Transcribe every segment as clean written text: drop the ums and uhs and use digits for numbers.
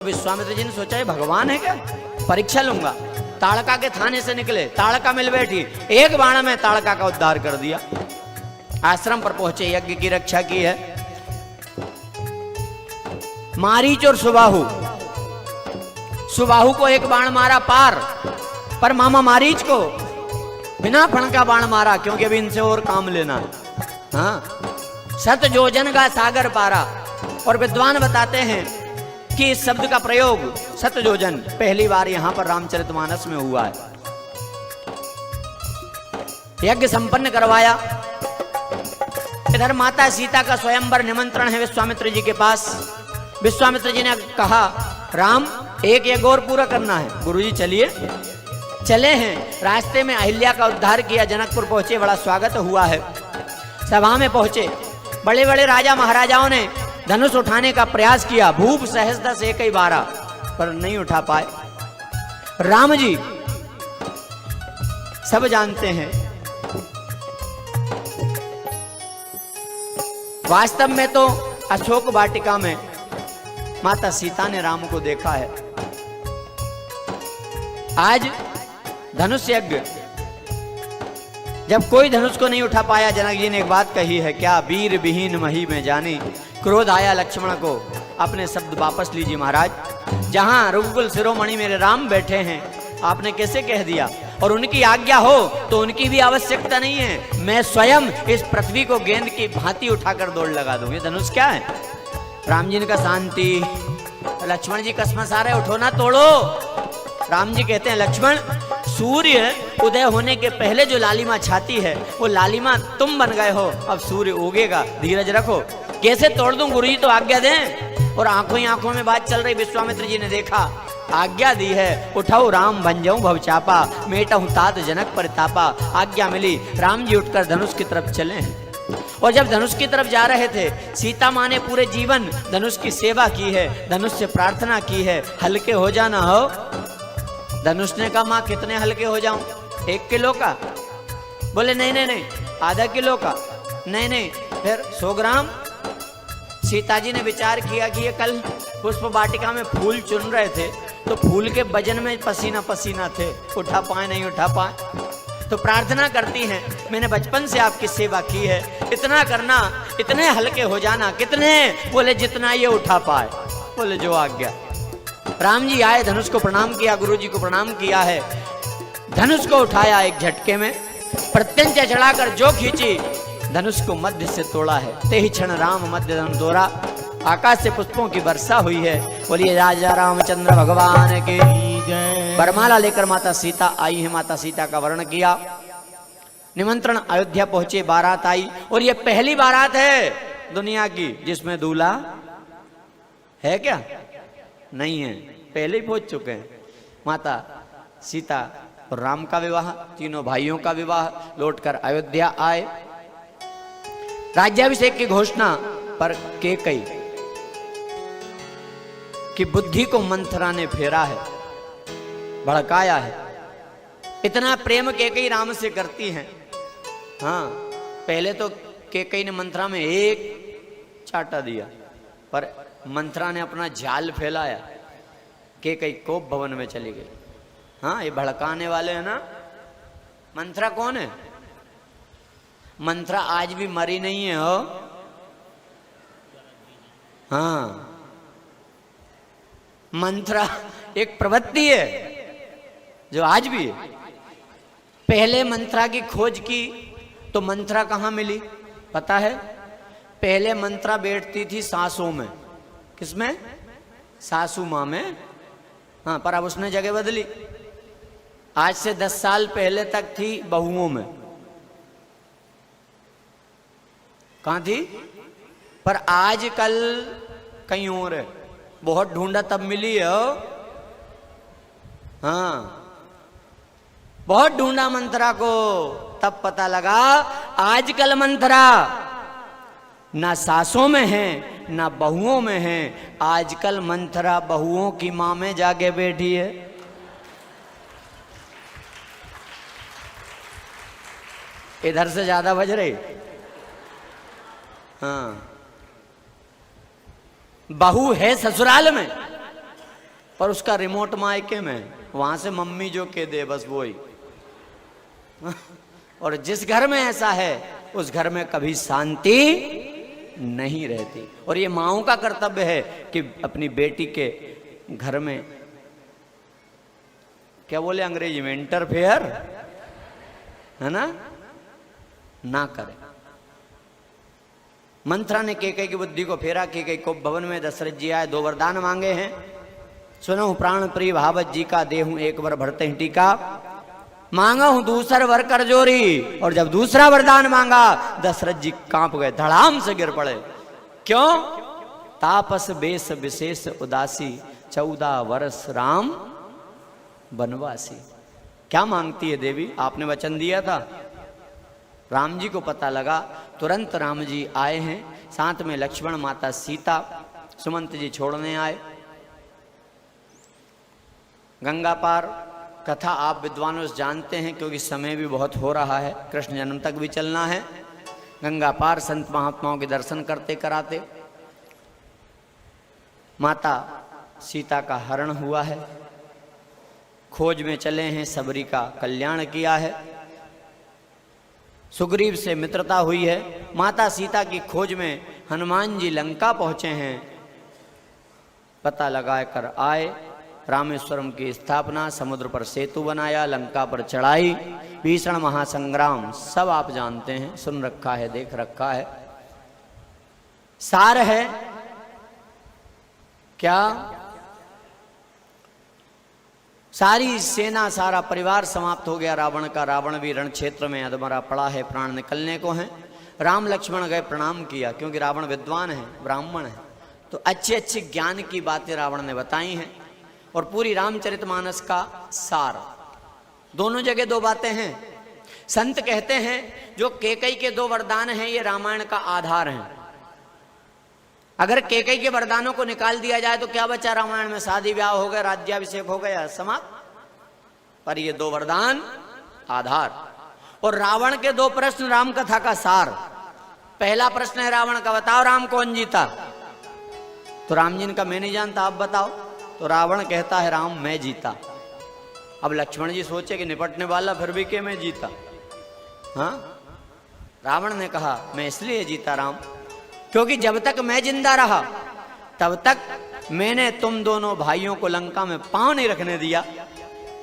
विश्वामित्र जी ने सोचा ये भगवान है क्या, परीक्षा लूंगा। ताड़का के थाने से निकले, ताड़का मिल बैठी, एक बाण में ताड़का का उद्धार कर दिया। आश्रम पर पहुंचे, यज्ञ की रक्षा की है। मारीच और सुबाहु, सुबाहु को एक बाण मारा पार, पर मामा मारीच को बिना फण का बाण मारा, क्योंकि अभी इनसे और काम लेना है। हाँ, सत जोजन का सागर पारा। और विद्वान बताते हैं कि इस शब्द का प्रयोग सतयोजन पहली बार यहां पर रामचरितमानस में हुआ है। यज्ञ संपन्न करवाया। इधर माता सीता का स्वयंवर निमंत्रण है विश्वामित्र जी के पास। विश्वामित्र जी ने कहा, राम एक यज्ञ और पूरा करना है। गुरुजी चलिए। चले हैं। रास्ते में अहिल्या का उद्धार किया, जनकपुर पहुंचे, बड़ा स्वागत हुआ है। सभा में पहुंचे, बड़े बड़े राजा महाराजाओं ने धनुष उठाने का प्रयास किया, भूप सहस्रदश एक ही 12, पर नहीं उठा पाए। राम जी सब जानते हैं, वास्तव में तो अशोक वाटिका में माता सीता ने राम को देखा है। आज धनुष यज्ञ, जब कोई धनुष को नहीं उठा पाया, जनक जी ने एक बात कही है, क्या वीर विहीन मही में जानी। क्रोध आया लक्ष्मण को, अपने शब्द वापस लीजिए महाराज। जहां रघुकुल शिरोमणि मेरे राम बैठे हैं, आपने कैसे कह दिया। और उनकी आज्ञा हो तो उनकी भी आवश्यकता नहीं है, मैं स्वयं इस पृथ्वी को गेंद की भांति उठाकर दौड़ लगा दूंगी। धनुष क्या है। राम जी ने कहा शांति। लक्ष्मण जी कसमस आ रहे, उठो ना तोड़ो। राम जी कहते हैं, लक्ष्मण सूर्य उदय होने के पहले जो लालिमा छाती है, वो लालिमा तुम बन गए हो, अब सूर्य उगेगा, धीरज रखो। कैसे तोड़ दूं, गुरुजी तो आज्ञा दें। और आंखों ही आंखों में बात चल रही। विश्वामित्र जी ने देखा, आज्ञा दी है, उठाओ राम बन जाऊं भवचापा, मेटहूं तात जनक परितापा। आज्ञा मिली, राम जी उठकर धनुष की तरफ चले हैं। और जब धनुष की तरफ जा रहे थे, सीता माँ ने पूरे जीवन धनुष की सेवा की है, धनुष से प्रार्थना की है, हल्के हो जाना हो। धनुष ने कहा, माँ कितने हल्के हो जाऊं, 1 किलो का। बोले नहीं नहीं नहीं, आधा किलो का। नहीं नहीं, फिर 100 ग्राम। सीता जी ने विचार किया कि ये कल पुष्प वाटिका में फूल चुन रहे थे, तो फूल के वजन में पसीना पसीना थे, उठा पाए नहीं उठा पाए। तो प्रार्थना करती हैं, मैंने बचपन से आपकी सेवा की है, इतना करना, इतने हल्के हो जाना। कितने? बोले जितना ये उठा पाए। बोले जो आज्ञा। राम जी आए, धनुष को प्रणाम किया, गुरु जी को प्रणाम किया है। धनुष को उठाया एक झटके में, प्रत्यंचा चढ़ाकर जो खींची, धनुष को मध्य से तोड़ा है। ते ही क्षण राम मध्य धनुष तोड़ा। आकाश से पुष्पों की वर्षा हुई है। बोलिए राजा रामचंद्र भगवान के जय। वरमाला लेकर माता सीता आई है, माता सीता का वर्ण किया। निमंत्रण, अयोध्या पहुंचे, बारात आई। और ये पहली बारात है दुनिया की जिसमें दूल्हा है क्या? नहीं है, पहले ही पहुंच चुके हैं। माता सीता और राम का विवाह, तीनों भाइयों का विवाह, लौटकर अयोध्या आए। राज्याभिषेक की घोषणा पर कैकेयी की बुद्धि को मंथरा ने फेरा है, भड़काया है। इतना प्रेम कैकेयी राम से करती हैं। हाँ, पहले तो कैकेयी ने मंथरा में एक चाटा दिया, पर मंथरा ने अपना जाल फैलाया, कैकेयी कोप भवन में चली गई। हाँ, ये भड़काने वाले हैं ना। मंथरा कौन है? मंथरा आज भी मरी नहीं है हो। हाँ, मंथरा एक प्रवृत्ति है जो आज भी है। पहले मंथरा की खोज की तो मंथरा कहाँ मिली पता है? पहले मंथरा बैठती थी सासों में। किसमें? सासू माँ में। हाँ, पर अब उसने जगह बदली। आज से 10 साल पहले तक थी बहुओं में। कहाँ थी? पर आजकल कहीं और है। बहुत ढूंढा तब मिली है। हाँ, बहुत ढूंढा मंथरा को, तब पता लगा आजकल मंथरा ना सासों में है ना बहुओं में है। आजकल मंथरा बहुओं की माँ में जाके बैठी है। इधर से ज्यादा बज रही। हाँ, बहू है ससुराल में, और उसका रिमोट मायके में, वहां से मम्मी जो के दे बस वो ही। और जिस घर में ऐसा है उस घर में कभी शांति नहीं रहती। और ये माओं का कर्तव्य है कि अपनी बेटी के घर में, क्या बोले अंग्रेजी में, इंटरफेयर है ना करे। मंथरा ने केकई की बुद्धि को फेरा। केकई को भवन में दशरथ जी आए, 2 वरदान मांगे हैं। सुनहु प्राण प्रिय भावत जी का, देहूं एक वर भरते हैं टीका। मांगा हूं दूसर वर कर जोरी। और जब दूसरा वरदान मांगा दशरथ जी कांप गए, धड़ाम से गिर पड़े। क्यों? तापस बेस विशेष उदासी, 14 वर्ष राम वनवासी। क्या मांगती है देवी? आपने वचन दिया था। राम जी को पता लगा, तुरंत राम जी आए हैं, साथ में लक्ष्मण, माता सीता, सुमंत जी छोड़ने आए। गंगा पार कथा आप विद्वानों से जानते हैं, क्योंकि समय भी बहुत हो रहा है, कृष्ण जन्म तक भी चलना है। गंगा पार संत महात्माओं के दर्शन करते कराते माता सीता का हरण हुआ है। खोज में चले हैं, सबरी का कल्याण किया है। सुग्रीव से मित्रता हुई है। माता सीता की खोज में हनुमान जी लंका पहुंचे हैं, पता लगा कर आए। रामेश्वरम की स्थापना, समुद्र पर सेतु बनाया, लंका पर चढ़ाई, भीषण महासंग्राम, सब आप जानते हैं, सुन रखा है, देख रखा है। सार है क्या? सारी सेना, सारा परिवार समाप्त हो गया रावण का। रावण भी रण क्षेत्र में अधमरा पड़ा है, प्राण निकलने को हैं। राम लक्ष्मण गए, प्रणाम किया, क्योंकि रावण विद्वान है, ब्राह्मण है, तो अच्छे अच्छे ज्ञान की बातें रावण ने बताई हैं। और पूरी रामचरितमानस का सार, दोनों जगह 2 बातें हैं। संत कहते हैं जो केकई के 2 वरदान हैं ये रामायण का आधार हैं। अगर केकई के वरदानों को निकाल दिया जाए तो क्या बचा रामायण में? शादी ब्याह हो गया, राज्याभिषेक हो गया, समाप्त। पर ये 2 वरदान आधार। और रावण के 2 प्रश्न राम कथा का सार। पहला प्रश्न है रावण का, बताओ राम कौन जीता? तो राम जी ने कहा मैं नहीं जानता, आप बताओ। तो रावण कहता है राम मैं जीता। अब लक्ष्मण जी सोचे कि निपटने वाला फिर भी के मैं जीता। हाँ, रावण ने कहा मैं इसलिए जीता राम, क्योंकि जब तक मैं जिंदा रहा तब तक मैंने तुम दोनों भाइयों को लंका में पांव नहीं रखने दिया,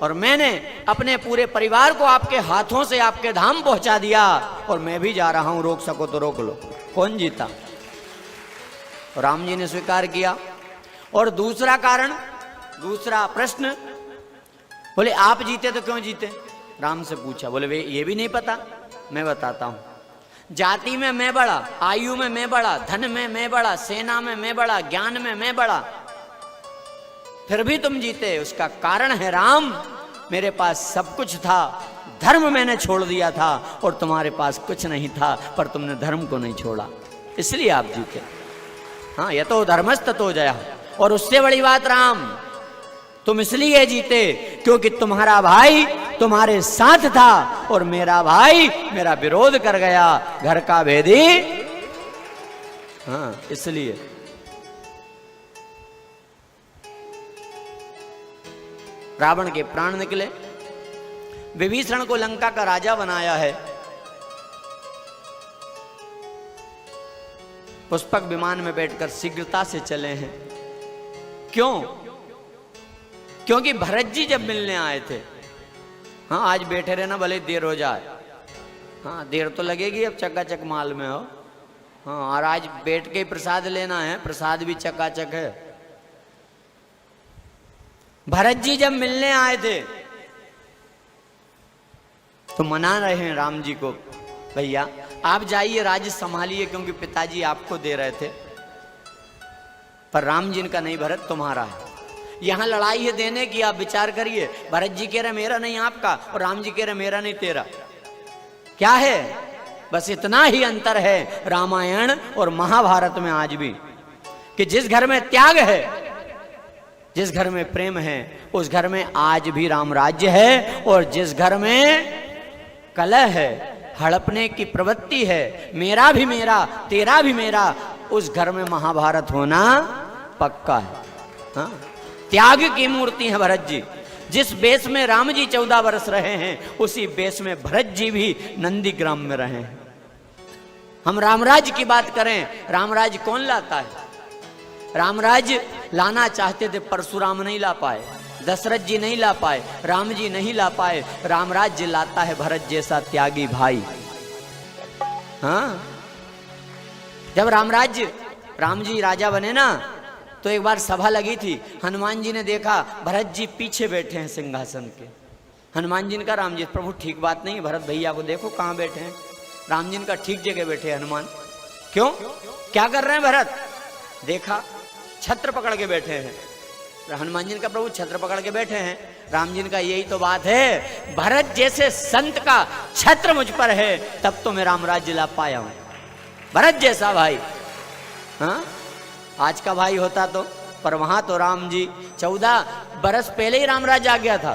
और मैंने अपने पूरे परिवार को आपके हाथों से आपके धाम पहुंचा दिया, और मैं भी जा रहा हूं, रोक सको तो रोक लो। कौन जीता? राम जी ने स्वीकार किया। और दूसरा कारण, दूसरा प्रश्न, बोले आप जीते तो क्यों जीते? राम से पूछा। बोले वे ये भी नहीं पता, मैं बताता हूं। जाति में मैं बड़ा, आयु में मैं बड़ा, धन में मैं बड़ा, सेना में मैं बड़ा, ज्ञान में मैं बड़ा, फिर भी तुम जीते। उसका कारण है राम, मेरे पास सब कुछ था, धर्म मैंने छोड़ दिया था, और तुम्हारे पास कुछ नहीं था, पर तुमने धर्म को नहीं छोड़ा, इसलिए आप जीते। हाँ, ये तो धर्मस्थ तो जया। और उससे बड़ी बात राम, तुम इसलिए जीते क्योंकि तुम्हारा भाई तुम्हारे साथ था, और मेरा भाई मेरा विरोध कर गया, घर का भेदी। हाँ, इसलिए। रावण के प्राण निकले। विभीषण को लंका का राजा बनाया है। पुष्पक विमान में बैठकर शीघ्रता से चले हैं। क्यों? क्योंकि भरत जी जब मिलने आए थे, हाँ आज बैठे रहना भले देर हो जाए, हाँ देर तो लगेगी, अब चकाचक माल में हो। हाँ, और आज बैठ के प्रसाद लेना है, प्रसाद भी चकाचक है। भरत जी जब मिलने आए थे तो मना रहे हैं राम जी को, भैया आप जाइए राज्य संभालिए, क्योंकि पिताजी आपको दे रहे थे। पर राम जी का नहीं, भरत तुम्हारा है। यहां लड़ाई है देने की, आप विचार करिए। भरत जी कह रहे मेरा नहीं आपका, और राम जी कह रहे मेरा नहीं तेरा। क्या है? बस इतना ही अंतर है रामायण और महाभारत में आज भी, कि जिस घर में त्याग है, जिस घर में प्रेम है, उस घर में आज भी राम राज्य है। और जिस घर में कलह है, हड़पने की प्रवृत्ति है, मेरा भी मेरा तेरा भी मेरा, उस घर में महाभारत होना पक्का है। हाँ? त्याग की मूर्ति है भरत जी। जिस बेस में राम जी 14 वर्ष रहे हैं, उसी बेस में भरत जी भी नंदीग्राम में रहे हैं। हम रामराज की बात करें, रामराज कौन लाता है? रामराज लाना चाहते थे, परशुराम नहीं ला पाए, दशरथ जी नहीं ला पाए, राम जी नहीं ला पाए। रामराज्य लाता है भरत जैसा त्यागी भाई। हाँ, जब राम जी राजा बने ना, तो एक बार सभा लगी थी। हनुमान जी ने देखा भरत जी पीछे बैठे हैं सिंहासन के। हनुमान जी ने कहा राम जी प्रभु ठीक बात नहीं है, भरत भैया को देखो कहाँ बैठे हैं। राम जी ने कहा ठीक जगह बैठे हैं हनुमान। क्यों, क्या कर रहे हैं भरत? देखा छत्र पकड़ के बैठे हैं। हनुमान जी ने कहा प्रभु छत्र पकड़ के बैठे हैं। राम जी ने कहा यही तो बात है, भरत जैसे संत का छत्र मुझ पर है, तब तो मैं रामराज्य ला पाया हूं। भरत जैसा भाई, हाँ आज का भाई होता तो, पर वहां तो राम जी 14 बरस पहले ही रामराज आ गया था।